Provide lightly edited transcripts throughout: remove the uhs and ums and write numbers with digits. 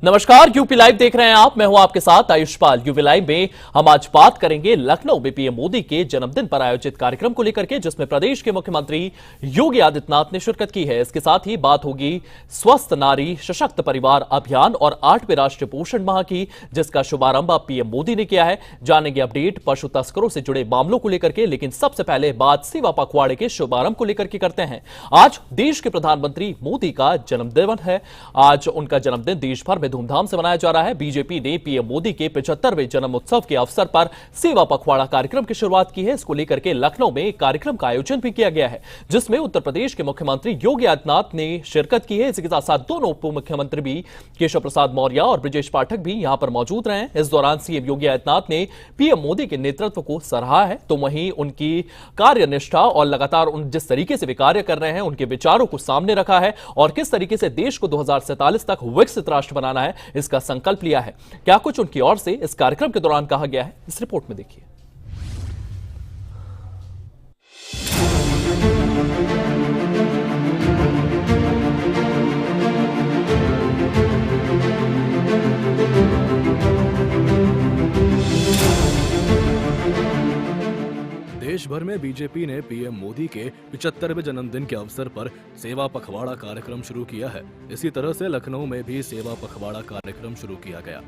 नमस्कार, UP live देख रहे हैं आप। मैं हूं आपके साथ आयुष्पाल। यूपी लाइव में हम आज बात करेंगे लखनऊ में पीएम मोदी के जन्मदिन पर आयोजित कार्यक्रम को लेकर के, जिसमें प्रदेश के मुख्यमंत्री योगी आदित्यनाथ ने शिरकत की है। इसके साथ ही बात होगी स्वस्थ नारी सशक्त परिवार अभियान और 8वें राष्ट्रीय पोषण माह की, जिसका शुभारंभ अब पीएम मोदी ने किया है। जानेंगे अपडेट पशु तस्करों से जुड़े मामलों को लेकर के, लेकिन सबसे पहले बात सेवा पखवाड़े के शुभारंभ को लेकर के करते हैं। आज देश के प्रधानमंत्री मोदी का जन्मदिन है। आज उनका जन्मदिन देश भर में धूमधाम से मनाया जा रहा है। बीजेपी ने पीएम मोदी के 75वें जन्म उत्सव के अवसर पर सेवा पखवाड़ा कार्यक्रम की शुरुआत की है। इसको लेकर के लखनऊ में एक कार्यक्रम का आयोजन भी किया गया है, जिसमें उत्तर प्रदेश के मुख्यमंत्री योगी आदित्यनाथ ने शिरकत की है। इसी के साथ साथ दोनों उप मुख्यमंत्री भी केशव प्रसाद मौर्य और ब्रजेश पाठक भी यहां पर मौजूद रहे। इस दौरान सीएम योगी आदित्यनाथ ने पीएम मोदी के नेतृत्व को सराहा है, तो वहीं उनकी कार्यनिष्ठा और लगातार जिस तरीके से वे कार्य कर रहे हैं, उनके विचारों को सामने रखा है और किस तरीके से देश को 2047 तक विकसित राष्ट्र बनाना है, इसका संकल्प लिया है। क्या कुछ उनकी ओर से इस कार्यक्रम के दौरान कहा गया है, इस रिपोर्ट में देखिए। देश भर में बीजेपी ने पीएम मोदी के 75वें जन्मदिन के अवसर पर सेवा पखवाड़ा कार्यक्रम शुरू किया है। इसी तरह से लखनऊ में भी सेवा पखवाड़ा कार्यक्रम शुरू किया गया।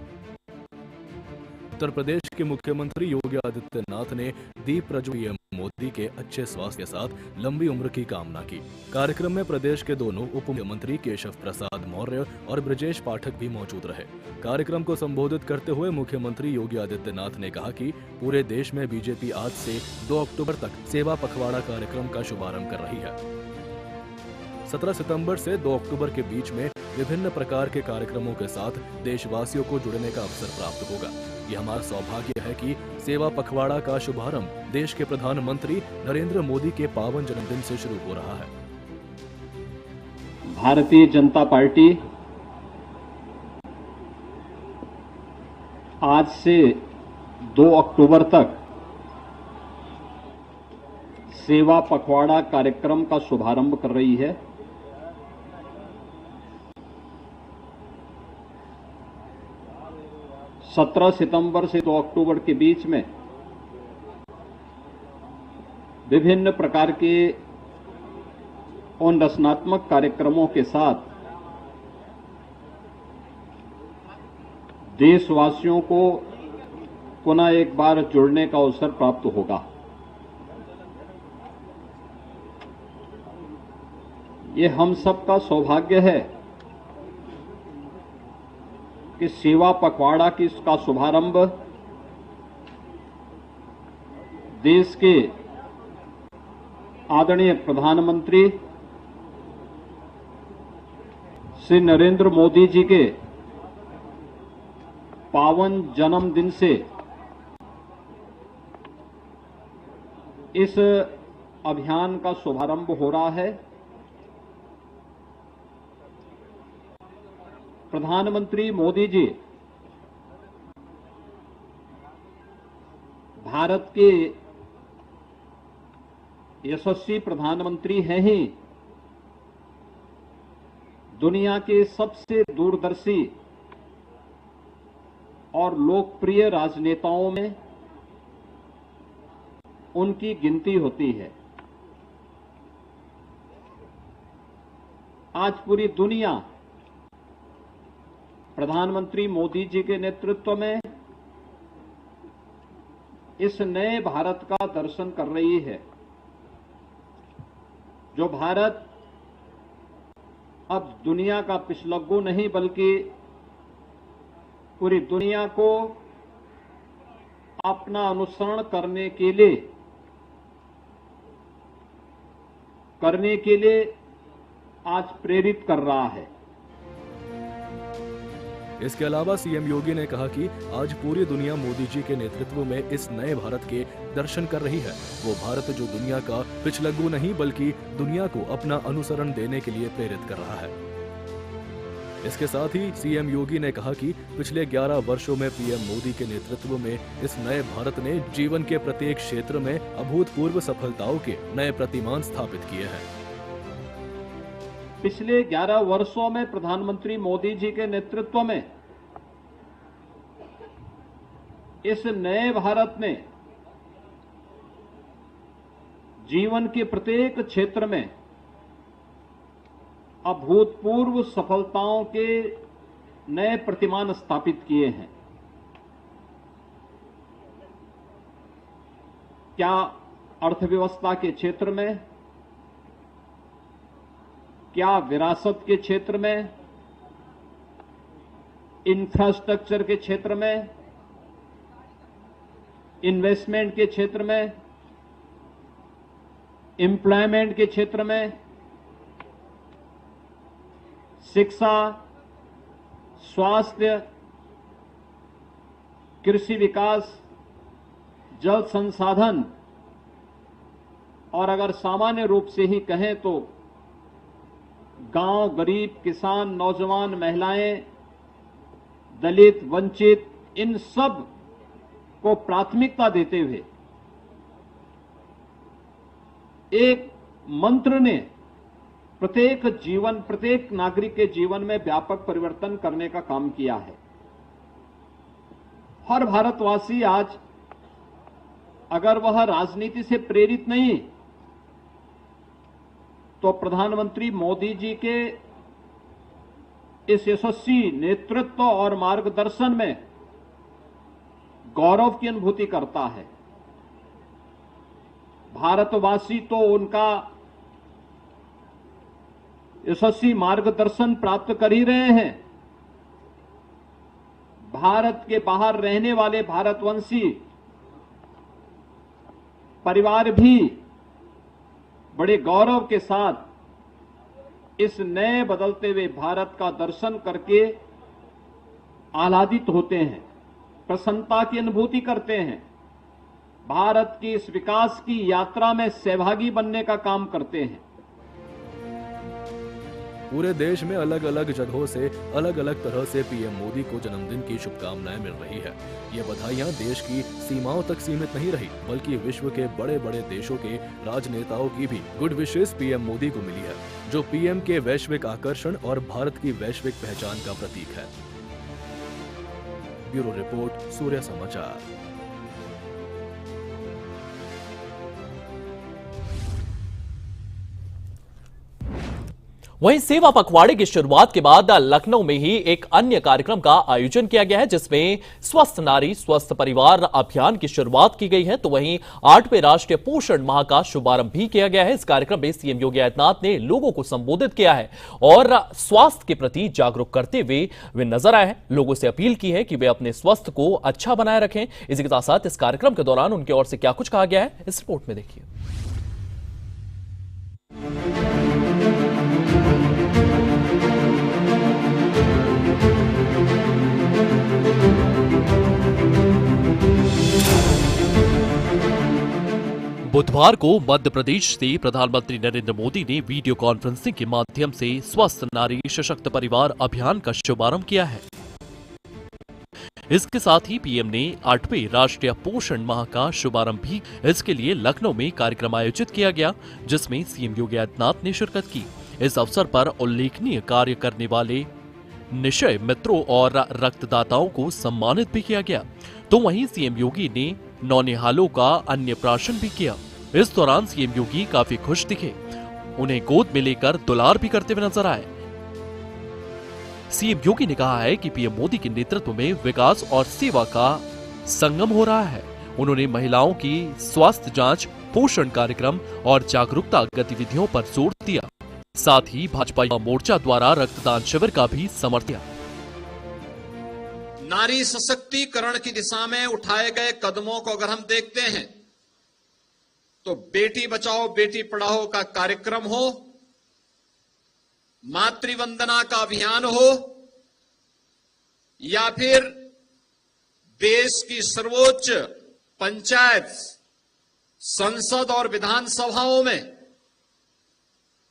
उत्तर प्रदेश के मुख्यमंत्री योगी आदित्यनाथ ने दीप प्रज्वलित पीएम मोदी के अच्छे स्वास्थ्य के साथ लंबी उम्र की कामना की। कार्यक्रम में प्रदेश के दोनों उप मुख्यमंत्री केशव प्रसाद मौर्य और ब्रजेश पाठक भी मौजूद रहे। कार्यक्रम को संबोधित करते हुए मुख्यमंत्री योगी आदित्यनाथ ने कहा कि पूरे देश में बीजेपी आज से 2 अक्टूबर तक सेवा पखवाड़ा कार्यक्रम का शुभारंभ कर रही है। 17 सितंबर से 2 अक्टूबर के बीच में विभिन्न प्रकार के कार्यक्रमों के साथ देशवासियों को जुड़ने का अवसर प्राप्त होगा। यह हमारा सौभाग्य है कि सेवा पखवाड़ा का शुभारंभ देश के प्रधानमंत्री नरेंद्र मोदी के पावन जन्मदिन से शुरू हो रहा है। भारतीय जनता पार्टी आज से 2 अक्टूबर तक सेवा पखवाड़ा कार्यक्रम का शुभारंभ कर रही है। सत्रह सितंबर से 2 अक्टूबर के बीच में विभिन्न प्रकार के उन रचनात्मक कार्यक्रमों के साथ देशवासियों को पुनः एक बार जुड़ने का अवसर प्राप्त होगा। ये हम सबका सौभाग्य है कि सेवा पखवाड़ा की इसका शुभारंभ देश के आदरणीय प्रधानमंत्री श्री नरेंद्र मोदी जी के पावन जन्मदिन से इस अभियान का शुभारंभ हो रहा है। प्रधानमंत्री मोदी जी भारत के यशस्वी प्रधानमंत्री हैं ही, दुनिया के सबसे दूरदर्शी और लोकप्रिय राजनेताओं में उनकी गिनती होती है। आज पूरी दुनिया प्रधानमंत्री मोदी जी के नेतृत्व में इस नए भारत का दर्शन कर रही है, जो भारत अब दुनिया का पिछलग्गू नहीं बल्कि पूरी दुनिया को अपना अनुसरण करने के लिए आज प्रेरित कर रहा है। इसके अलावा सीएम योगी ने कहा कि आज पूरी दुनिया मोदी जी के नेतृत्व में इस नए भारत के दर्शन कर रही है। वो भारत जो दुनिया का पिछलग्गू नहीं बल्कि दुनिया को अपना अनुसरण देने के लिए प्रेरित कर रहा है। इसके साथ ही सीएम योगी ने कहा कि पिछले 11 वर्षों में पीएम मोदी के नेतृत्व में इस नए भारत ने जीवन के प्रत्येक क्षेत्र में अभूतपूर्व सफलताओं के नए प्रतिमान स्थापित किए हैं। पिछले 11 वर्षों में प्रधानमंत्री मोदी जी के नेतृत्व में इस नए भारत ने जीवन के प्रत्येक क्षेत्र में अभूतपूर्व सफलताओं के नए प्रतिमान स्थापित किए हैं। क्या अर्थव्यवस्था के क्षेत्र में, क्या विरासत के क्षेत्र में, इंफ्रास्ट्रक्चर के क्षेत्र में, इन्वेस्टमेंट के क्षेत्र में, एम्प्लॉयमेंट के क्षेत्र में, शिक्षा, स्वास्थ्य, कृषि विकास, जल संसाधन और अगर सामान्य रूप से ही कहें तो गांव, गरीब, किसान, नौजवान, महिलाएं, दलित, वंचित, इन सब को प्राथमिकता देते हुए एक मंत्र ने प्रत्येक नागरिक के जीवन में व्यापक परिवर्तन करने का काम किया है। हर भारतवासी आज अगर वह राजनीति से प्रेरित नहीं तो प्रधानमंत्री मोदी जी के इस यशस्वी नेतृत्व और मार्गदर्शन में गौरव की अनुभूति करता है। भारतवासी तो उनका यशस्वी मार्गदर्शन प्राप्त कर ही रहे हैं। भारत के बाहर रहने वाले भारतवंशी परिवार भी बड़े गौरव के साथ इस नए बदलते हुए भारत का दर्शन करके आह्लादित होते हैं, प्रसन्नता की अनुभूति करते हैं, भारत की इस विकास की यात्रा में सहभागी बनने का काम करते हैं। पूरे देश में अलग अलग जगहों से अलग अलग तरह से पीएम मोदी को जन्मदिन की शुभकामनाएं मिल रही है। ये बधाइयां देश की सीमाओं तक सीमित नहीं रही, बल्कि विश्व के बड़े बड़े देशों के राजनेताओं की भी गुड विशेस पीएम मोदी को मिली है, जो पीएम के वैश्विक आकर्षण और भारत की वैश्विक पहचान का प्रतीक है। ब्यूरो रिपोर्ट, सूर्य समाचार। वहीं सेवा पखवाड़े की शुरुआत के बाद लखनऊ में ही एक अन्य कार्यक्रम का आयोजन किया गया है, जिसमें स्वस्थ नारी स्वस्थ परिवार अभियान की शुरुआत की गई है। तो वहीं 8वें राष्ट्रीय पोषण माह का शुभारंभ भी किया गया है। इस कार्यक्रम में सीएम योगी आदित्यनाथ ने लोगों को संबोधित किया है और स्वास्थ्य के प्रति जागरूक करते हुए वे नजर आए हैं। लोगों से अपील की है कि वे अपने स्वास्थ्य को अच्छा बनाए रखें। इसी के साथ साथ इस कार्यक्रम के दौरान उनकी ओर से क्या कुछ कहा गया है, इस रिपोर्ट में देखिए। बुधवार को मध्य प्रदेश से प्रधानमंत्री नरेंद्र मोदी ने वीडियो कॉन्फ्रेंसिंग के माध्यम से स्वस्थ नारी सशक्त परिवार अभियान का शुभारंभ किया है। इसके साथ ही पीएम ने 8वें राष्ट्रीय पोषण माह का शुभारंभ भी। इसके लिए लखनऊ में कार्यक्रम आयोजित किया गया, जिसमें सीएम योगी आदित्यनाथ ने शिरकत की। इस अवसर पर उल्लेखनीय कार्य करने वाले निश्चय मित्रों और रक्तदाताओं को सम्मानित भी किया गया। तो वहीं सीएम योगी ने नौनिहालों का अन्नप्राशन भी किया। इस दौरान सीएम योगी काफी खुश दिखे, उन्हें गोद में लेकर दुलार भी करते हुए नजर आए। सीएम योगी ने कहा है कि पीएम मोदी के नेतृत्व में विकास और सेवा का संगम हो रहा है। उन्होंने महिलाओं की स्वास्थ्य जांच, पोषण कार्यक्रम और जागरूकता गतिविधियों पर जोर दिया। साथ ही भाजपा युवा मोर्चा द्वारा रक्तदान शिविर का भी समर्थन किया। नारी सशक्तिकरण की दिशा में उठाए गए कदमों को अगर हम देखते हैं तो बेटी बचाओ बेटी पढ़ाओ का कार्यक्रम हो, मातृवंदना का अभियान हो, या फिर देश की सर्वोच्च पंचायत, संसद और विधानसभाओं में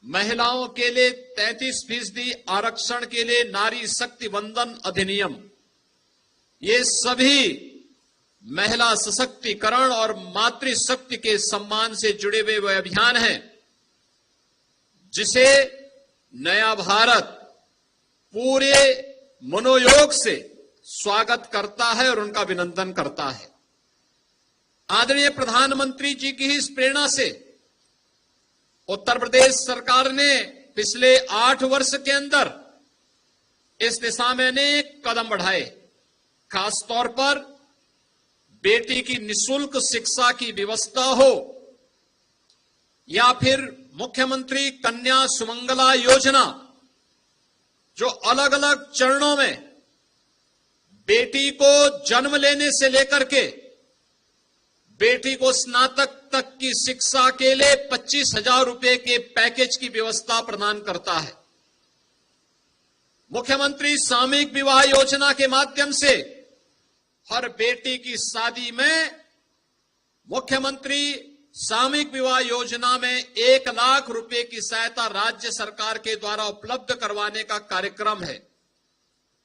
महिलाओं के लिए 33% आरक्षण के लिए नारी शक्ति वंदन अधिनियम, ये सभी महिला सशक्तिकरण और मातृशक्ति के सम्मान से जुड़े हुए अभियान हैं, जिसे नया भारत पूरे मनोयोग से स्वागत करता है और उनका अभिनंदन करता है। आदरणीय प्रधानमंत्री जी की ही इस प्रेरणा से उत्तर प्रदेश सरकार ने पिछले 8 वर्ष के अंदर इस दिशा में अनेक कदम बढ़ाए। खास तौर पर बेटी की निःशुल्क शिक्षा की व्यवस्था हो या फिर मुख्यमंत्री कन्या सुमंगला योजना, जो अलग अलग चरणों में बेटी को जन्म लेने से लेकर के बेटी को स्नातक तक की शिक्षा के लिए 25,000 रुपए के पैकेज की व्यवस्था प्रदान करता है। मुख्यमंत्री सामूहिक विवाह योजना के माध्यम से हर बेटी की शादी में मुख्यमंत्री सामूहिक विवाह योजना में 1 लाख रुपए की सहायता राज्य सरकार के द्वारा उपलब्ध करवाने का कार्यक्रम है।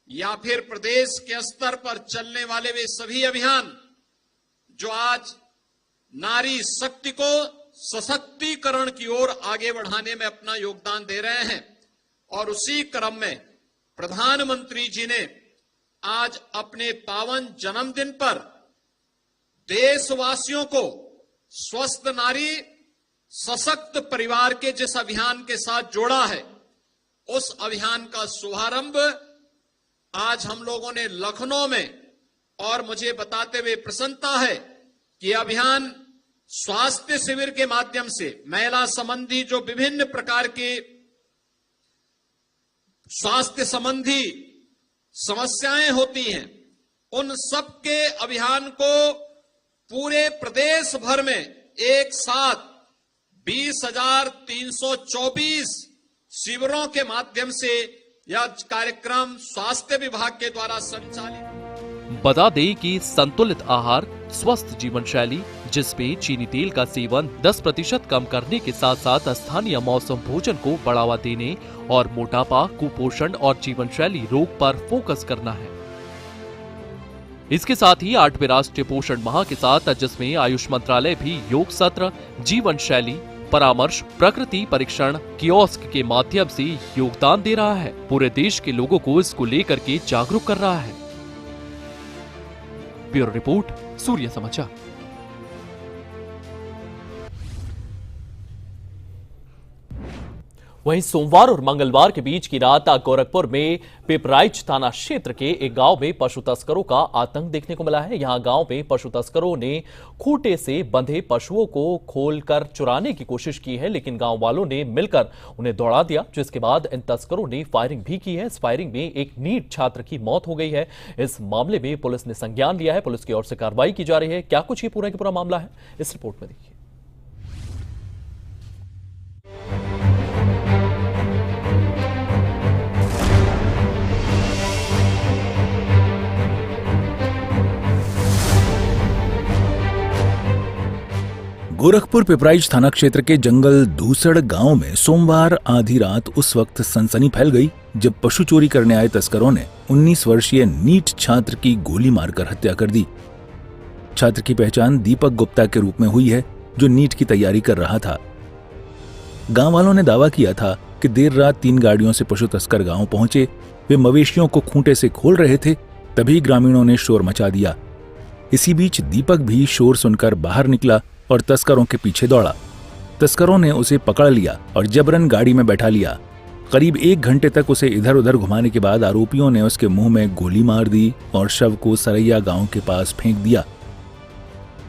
या फिर प्रदेश के स्तर पर चलने वाले वे सभी अभियान जो आज नारी शक्ति को सशक्तिकरण की ओर आगे बढ़ाने में अपना योगदान दे रहे हैं। और उसी क्रम में प्रधानमंत्री जी ने आज अपने पावन जन्मदिन पर देशवासियों को स्वस्थ नारी सशक्त परिवार के जिस अभियान के साथ जोड़ा है, उस अभियान का शुभारंभ आज हम लोगों ने लखनऊ में, और मुझे बताते हुए प्रसन्नता है कि अभियान स्वास्थ्य शिविर के माध्यम से महिला संबंधी जो विभिन्न प्रकार के स्वास्थ्य संबंधी समस्याएं होती हैं, उन सब के अभियान को पूरे प्रदेश भर में एक साथ 20,324 शिविरों के माध्यम से यह कार्यक्रम स्वास्थ्य विभाग के द्वारा संचालित। बता दें कि संतुलित आहार, स्वस्थ जीवन शैली जिसमें चीनी तेल का सेवन 10% कम करने के साथ साथ स्थानीय मौसम भोजन को बढ़ावा देने और मोटापा, कुपोषण और जीवन शैली रोग पर फोकस करना है। इसके साथ ही 8वें राष्ट्रीय पोषण माह के साथ जिसमें आयुष मंत्रालय भी योग सत्र, जीवन शैली परामर्श, प्रकृति परीक्षण कियोस्क के माध्यम से योगदान दे रहा है। पूरे देश के लोगों को इसको लेकर के जागरूक कर रहा है। ब्यूरो रिपोर्ट, सूर्य समाचार। वहीं सोमवार और मंगलवार के बीच की रात गोरखपुर में पिपराइच थाना क्षेत्र के एक गांव में पशु तस्करों का आतंक देखने को मिला है। यहां गांव में पशु तस्करों ने खूंटे से बंधे पशुओं को खोलकर चुराने की कोशिश की है, लेकिन गांव वालों ने मिलकर उन्हें दौड़ा दिया, जिसके बाद इन तस्करों ने फायरिंग भी की है। इस फायरिंग में एक नीट छात्र की मौत हो गई है। इस मामले में पुलिस ने संज्ञान लिया है। पुलिस की ओर से कार्रवाई की जा रही है। क्या कुछ ये पूरा का पूरा मामला है, इस रिपोर्ट में देखिए। गोरखपुर पिपराइच थाना क्षेत्र के जंगल दूसड़ गांव में सोमवार आधी रात उस वक्त सनसनी फैल गई जब पशु चोरी करने आए तस्करों ने 19 वर्षीय नीट छात्र की गोली मारकर हत्या कर दी। छात्र की पहचान दीपक गुप्ता के रूप में हुई है, जो नीट की तैयारी कर रहा था। गांव वालों ने दावा किया था कि देर रात 3 गाड़ियों से पशु तस्कर गांव पहुंचे। वे मवेशियों को खूंटे से खोल रहे थे, तभी ग्रामीणों ने शोर मचा दिया। इसी बीच दीपक भी शोर सुनकर बाहर निकला और तस्करों के पीछे दौड़ा। तस्करों ने उसे पकड़ लिया और जबरन गाड़ी में बैठा लिया। करीब 1 घंटे तक उसे इधर उधर घुमाने के बाद आरोपियों ने उसके मुंह में गोली मार दी और शव को सरैया गांव के पास फेंक दिया।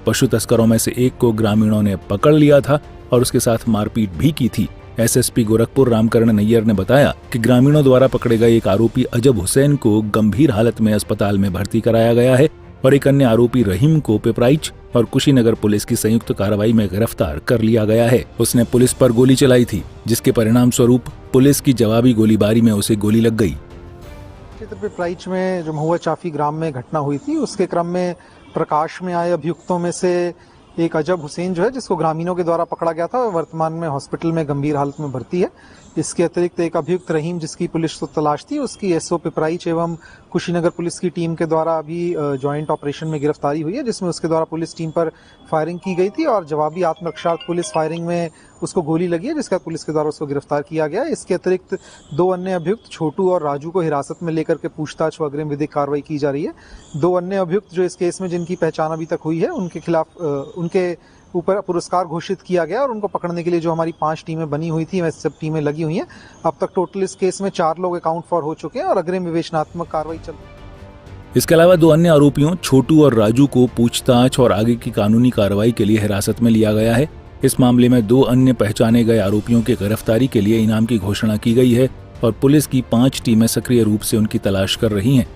पशु तस्करों में से एक को ग्रामीणों ने पकड़ लिया था और उसके साथ मारपीट भी की थी। एसएसपी गोरखपुर रामकरण नैयर ने बताया कि ग्रामीणों द्वारा पकड़े गए एक आरोपी अजब हुसैन को गंभीर हालत में अस्पताल में भर्ती कराया गया है और एक अन्य आरोपी रहीम को पिपराइच और कुशीनगर पुलिस की संयुक्त कार्रवाई में गिरफ्तार कर लिया गया है। उसने पुलिस पर गोली चलाई थी, जिसके परिणाम स्वरूप पुलिस की जवाबी गोलीबारी में उसे गोली लग गई। क्षेत्र पिपराइच में जो महुआ चाफी ग्राम में घटना हुई थी, उसके क्रम में प्रकाश में आए अभियुक्तों में से एक अजब हुसैन जो है, जिसको ग्रामीणों के द्वारा पकड़ा गया था, वर्तमान में हॉस्पिटल में गंभीर हालत में भर्ती है। इसके अतिरिक्त एक अभियुक्त रहीम, जिसकी पुलिस को तलाश थी, उसकी एसओ पिपराइच एवं कुशीनगर पुलिस की टीम के द्वारा अभी जॉइंट ऑपरेशन में गिरफ्तारी हुई है, जिसमें उसके द्वारा पुलिस टीम पर फायरिंग की गई थी और जवाबी आत्मरक्षार्थ पुलिस फायरिंग में उसको गोली लगी है, जिसका पुलिस के द्वारा उसको गिरफ्तार किया गया है। इसके अतिरिक्त 2 अन्य अभियुक्त छोटू और राजू को हिरासत में लेकर के पूछताछ व अग्रिम विधिक कार्रवाई की जा रही है। 2 अन्य अभियुक्त जो इस केस में जिनकी पहचान अभी तक हुई है, उनके खिलाफ उनके ऊपर पुरस्कार घोषित किया गया और उनको पकड़ने के लिए जो हमारी 5 टीमें बनी हुई थी, वह सब टीमें लगी हुई हैं। अब तक टोटल इस केस में 4 लोग अकाउंट फॉर हो चुके हैं और अग्रिम विवेचनात्मक कार्रवाई चल रही है। इसके अलावा 2 अन्य आरोपियों छोटू और राजू को पूछताछ और आगे की कानूनी कार्रवाई के लिए हिरासत में लिया गया है। इस मामले में 2 अन्य पहचाने गए आरोपियों की गिरफ्तारी के लिए इनाम की घोषणा की गई है और पुलिस की 5 टीमें सक्रिय रूप से उनकी तलाश कर रही हैं।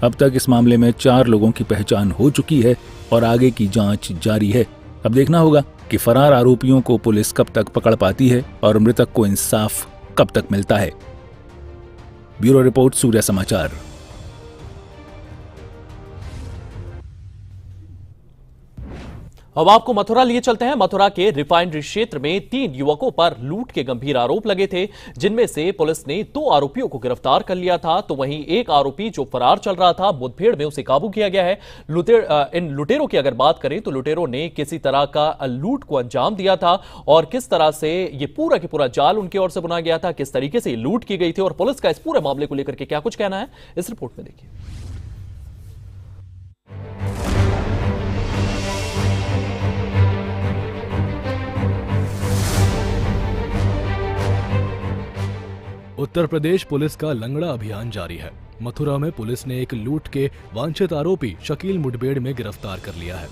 अब तक इस मामले में 4 लोगों की पहचान हो चुकी है और आगे की जांच जारी है। अब देखना होगा कि फरार आरोपियों को पुलिस कब तक पकड़ पाती है और मृतक को इंसाफ कब तक मिलता है। ब्यूरो रिपोर्ट, सूर्य समाचार। अब आपको मथुरा लिए चलते हैं। मथुरा के रिफाइनरी क्षेत्र में 3 युवकों पर लूट के गंभीर आरोप लगे थे, जिनमें से पुलिस ने 2 आरोपियों को गिरफ्तार कर लिया था, तो वहीं एक आरोपी जो फरार चल रहा था, मुठभेड़ में उसे काबू किया गया है। इन लुटेरों की अगर बात करें तो लुटेरों ने किसी तरह का लूट को अंजाम दिया था और किस तरह से ये पूरा के पूरा जाल उनकी ओर से बुना गया था, किस तरीके से लूट की गई थी और पुलिस का इस पूरे मामले को लेकर के क्या कुछ कहना है, इस रिपोर्ट में देखिए। उत्तर प्रदेश पुलिस का लंगड़ा अभियान जारी है। मथुरा में पुलिस ने एक लूट के वांछित आरोपी शकील मुठभेड़ में गिरफ्तार कर लिया है।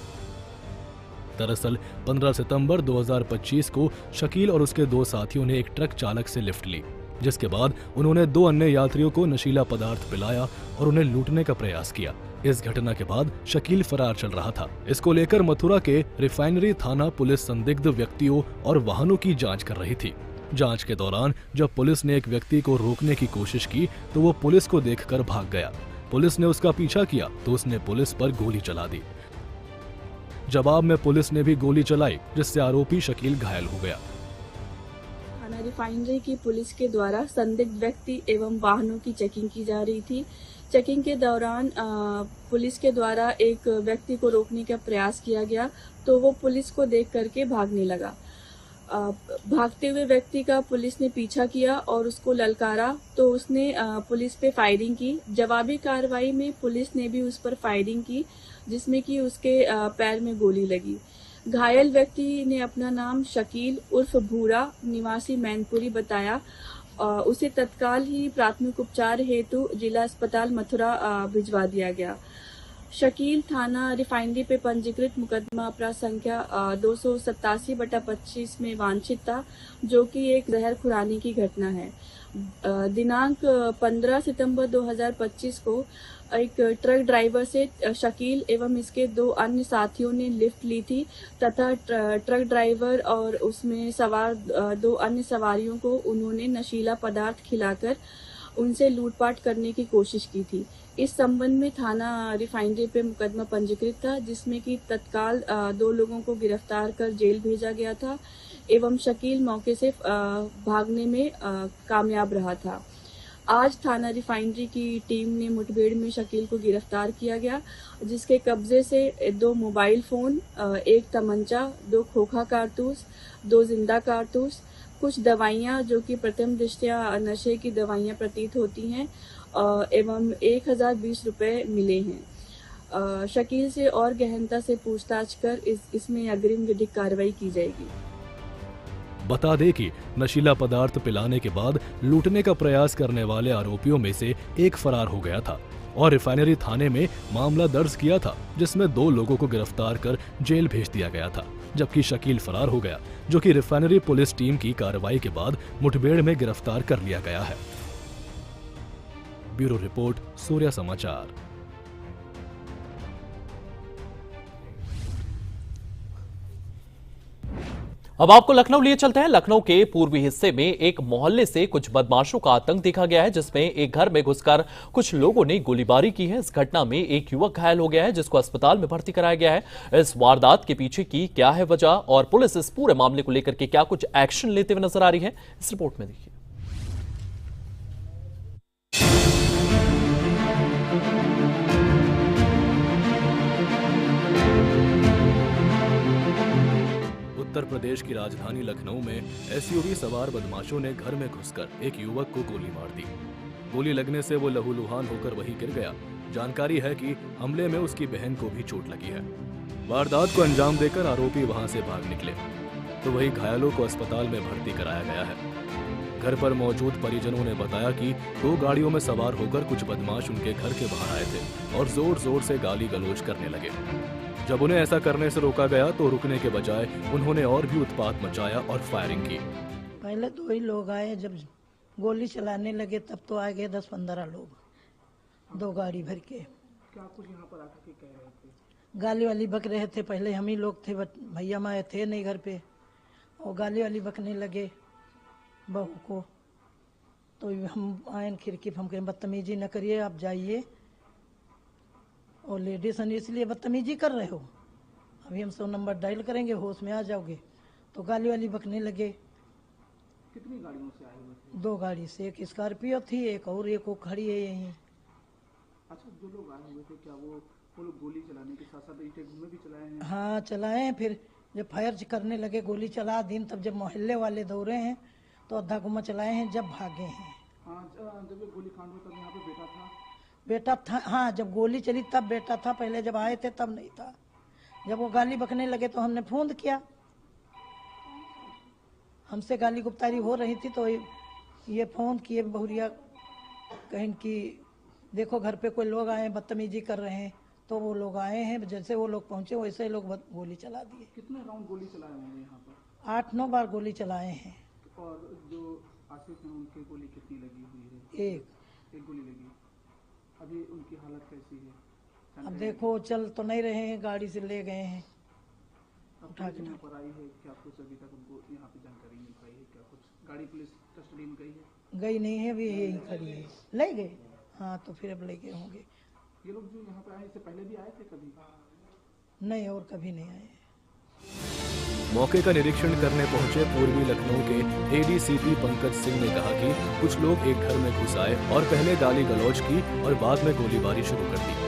दरअसल 15 सितंबर 2025 को शकील और उसके 2 साथियों ने एक ट्रक चालक से लिफ्ट ली, जिसके बाद उन्होंने 2 अन्य यात्रियों को नशीला पदार्थ पिलाया और उन्हें लूटने का प्रयास किया। इस घटना के बाद शकील फरार चल रहा था। इसको लेकर मथुरा के रिफाइनरी थाना पुलिस संदिग्ध व्यक्तियों और वाहनों की जांच कर रही थी। जांच के दौरान जब पुलिस ने एक व्यक्ति को रोकने की कोशिश की तो वो पुलिस को देखकर भाग गया। पुलिस ने उसका पीछा किया तो उसने पुलिस पर गोली चला दी। जवाब में पुलिस ने भी गोली चलाई, जिससे आरोपी शकील घायल हो गया। थाना रिफाइनरी की पुलिस के द्वारा संदिग्ध व्यक्ति एवं वाहनों की चेकिंग की जा रही थी। चेकिंग के दौरान पुलिस के द्वारा एक व्यक्ति को रोकने का प्रयास किया गया तो वो पुलिस को देख करके भागने लगा। भागते हुए व्यक्ति का पुलिस ने पीछा किया और उसको ललकारा तो उसने पुलिस पे फायरिंग की। जवाबी कार्रवाई में पुलिस ने भी उस पर फायरिंग की, जिसमें कि उसके पैर में गोली लगी। घायल व्यक्ति ने अपना नाम शकील उर्फ भूरा निवासी मैनपुरी बताया। उसे तत्काल ही प्राथमिक उपचार हेतु जिला अस्पताल मथुरा भिजवा दिया गया। शकील थाना रिफाइनरी पे पंजीकृत मुकदमा अपराध संख्या 287/25 में वांछित था, जो कि एक जहर खुरानी की घटना है। दिनांक 15 सितंबर 2025 को एक ट्रक ड्राइवर से शकील एवं इसके 2 अन्य साथियों ने लिफ्ट ली थी तथा ट्रक ड्राइवर और उसमें सवार 2 अन्य सवारियों को उन्होंने नशीला पदार्थ खिलाकर उनसे लूटपाट करने की कोशिश की थी। इस संबंध में थाना रिफाइनरी पे मुकदमा पंजीकृत था, जिसमें कि तत्काल 2 लोगों को गिरफ्तार कर जेल भेजा गया था एवं शकील मौके से भागने में कामयाब रहा था। आज थाना रिफाइनरी की टीम ने मुठभेड़ में शकील को गिरफ्तार किया गया, जिसके कब्जे से 2 मोबाइल फोन, 1 तमंचा, 2 खोखा कारतूस, 2 जिंदा कारतूस, कुछ दवाइयां जो कि प्रथम दृष्टया नशे की दवाइयां प्रतीत होती हैं एवं 1020 रुपये मिले हैं। शकील से और गहनता से पूछताछ कर इसमें अग्रिम विधिक कार्रवाई की जाएगी। बता दें कि नशीला पदार्थ पिलाने के बाद लूटने का प्रयास करने वाले आरोपियों में से एक फरार हो गया था और रिफाइनरी थाने में मामला दर्ज किया था, जिसमें 2 लोगों को गिरफ्तार कर जेल भेज दिया गया था, जबकि शकील फरार हो गया, जो कि रिफाइनरी पुलिस टीम की कार्रवाई के बाद मुठभेड़ में गिरफ्तार कर लिया गया है। ब्यूरो रिपोर्ट, सूर्य समाचार। अब आपको लखनऊ लिए चलते हैं। लखनऊ के पूर्वी हिस्से में एक मोहल्ले से कुछ बदमाशों का आतंक देखा गया है, जिसमें एक घर में घुसकर कुछ लोगों ने गोलीबारी की है। इस घटना में एक युवक घायल हो गया है, जिसको अस्पताल में भर्ती कराया गया है। इस वारदात के पीछे की क्या है वजह और पुलिस इस पूरे मामले को लेकर के क्या कुछ एक्शन लेते हुए नजर आ रही है, इस रिपोर्ट में देखिए। उत्तर प्रदेश की राजधानी लखनऊ में एसयूवी सवार बदमाशों ने घर में घुसकर एक युवक को गोली मार दी। गोली लगने से वो लहूलुहान होकर वहीं गिर गया। जानकारी है कि हमले में उसकी बहन को भी चोट लगी है। वारदात को अंजाम देकर आरोपी वहां से भाग निकले, तो वहीं घायलों को अस्पताल में भर्ती कराया गया है। घर पर मौजूद परिजनों ने बताया कि 2 गाड़ियों में सवार होकर कुछ बदमाश उनके घर के बाहर आए थे और जोर जोर से गाली गलौज करने लगे। जब उन्हें ऐसा करने से रोका गया तो रुकने के बजाय उन्होंने और भी उत्पात मचाया और फायरिंग की। पहले 2 ही लोग आए, जब गोली चलाने लगे तब तो आ गए 10-15 लोग 2 गाड़ी भर के। क्या कुछ यहाँ पर आकर के कह रहे थे? गाली वाली बक रहे थे। पहले हम ही लोग थे, भैया माए थे नहीं घर पे, और गाली वाली बकने लगे बहू को। तो हम आए खिड़की, हम कहें बदतमीजी न करिए, आप जाइए, और लेडीज इसलिए बदतमीजी कर रहे हो, अभी हम 100 नंबर डायल करेंगे, होश में आ जाओगे। तो गाली वाली बकने लगे। कितनी गाड़ियों से आए हुए थे? 2 गाड़ी से, एक स्कॉर्पियो थी, एक और एक वो खड़ी है यहीं। अच्छा, जो लोग आए हुए थे क्या वो लोग गोली चलाने के साथ साथ ईंटें में भी चलाए हैं? हाँ चलाए हैं। फिर जब फायर करने लगे, गोली चला दिन, तब जब मोहल्ले वाले दौड़े हैं तो अद्धा गुम्मा चलाए हैं, जब भागे हैं। हाँ, जब ये गोली कांड हुआ तब यहाँ पे बेटा था। हाँ, जब गोली चली तब बेटा था, पहले जब आए थे तब नहीं था। जब वो गाली बकने लगे तो हमने फोन किया, हमसे गाली गुप्तारी हो रही थी, तो ये फोन किए बहुरिया, कहीं कि देखो घर पे कोई लोग आए बदतमीजी कर रहे हैं। तो वो लोग आए हैं, जैसे वो लोग पहुंचे वैसे ही लोग गोली चला दिए। कितने राउंड गोली चलाए होंगे यहाँ पर? 8-9 बार गोली चलाए हैं। और जो आसिफ हैं उनकी गोली कितनी लगी हुई है? एक गोली लगी। अभी उनकी हालत कैसी है? अब देखो, चल तो नहीं रहे हैं, गाड़ी से ले गए हैं उठा के। पर आई है क्या कुछ अभी तक उनको यहाँ पे जानकारी मिल पाई है? क्या कुछ गाड़ी पुलिस कस्टडी में गई है? गई नहीं है, अभी यही खड़ी है। ले गए? हाँ, तो फिर अब ले गए होंगे। ये लोग जो यहाँ पे आए, इससे पहले भी आए थे कभी? नहीं, और कभी नहीं आए। मौके का निरीक्षण करने पहुंचे पूर्वी लखनऊ के एडीसीपी पंकज सिंह ने कहा कि कुछ लोग एक घर में घुस आए और पहले गाली गलौज की और बाद में गोलीबारी शुरू कर दी।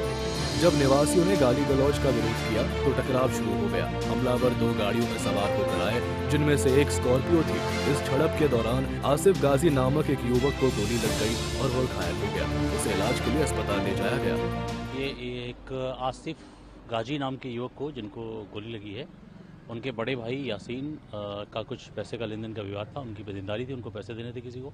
जब निवासियों ने गाली गलौज का विरोध किया तो टकराव शुरू हो गया। हमलावर 2 गाड़ियों में सवार होकर आए, जिनमें से एक स्कॉर्पियो थी। इस झड़प के दौरान आसिफ गाजी नामक एक युवक को गोली लग गई और वो घायल हो गया। उसे इलाज के लिए अस्पताल ले जाया गया। ये एक आसिफ गाजी नाम के युवक को, जिनको गोली लगी है, उनके बड़े भाई यासीन का कुछ पैसे का लेन देन का विवाद था। उनकी बेदीनदारी थी, उनको पैसे देने थे किसी को,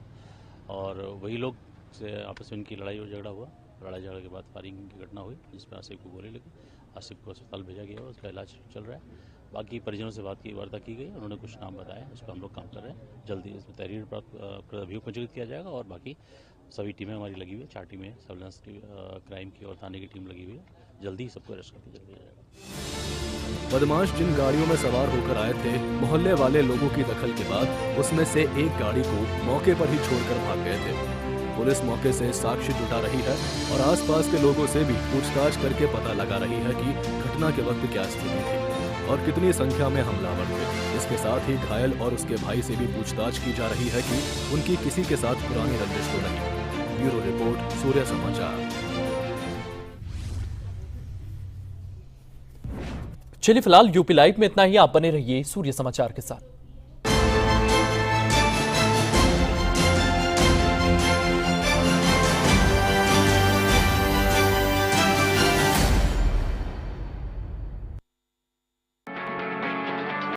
और वही लोग से आपस में उनकी लड़ाई और झगड़ा हुआ। लड़ाई झगड़े के बाद फायरिंग की घटना हुई, जिसमें आसिफ को गोली लगी। आसिफ को अस्पताल भेजा गया और उसका इलाज चल रहा है। बाकी परिजनों से बात की, वार्ता की गई, उन्होंने कुछ नाम बताया, उस पर हम लोग काम कर रहे हैं। जल्दी इसमें तहरीर प्राप्त अभियोग पंजीकृत किया जाएगा और बाकी सभी टीमें हमारी लगी हुई है। 4 टीमें सर्विलांस क्राइम की और थाने की टीम लगी हुई है। जल्दी सबको अरेस्ट करके जल्दी आ जाएगा। बदमाश जिन गाड़ियों में सवार होकर आए थे, मोहल्ले वाले लोगों की दखल के बाद उसमें से एक गाड़ी को मौके पर ही छोड़कर भाग गए थे। पुलिस मौके से साक्ष्य जुटा रही है और आसपास के लोगों से भी पूछताछ करके पता लगा रही है कि घटना के वक्त क्या स्थिति थी और कितनी संख्या में हमलावर थे। इसके साथ ही घायल और उसके भाई से भी पूछताछ की जा रही है कि उनकी किसी के साथ पुरानी रंजिश तो नहीं। ब्यूरो रिपोर्ट, सूर्य समाचार। चलिए फिलहाल यूपी लाइव में इतना ही। आप बने रहिए सूर्य समाचार के साथ।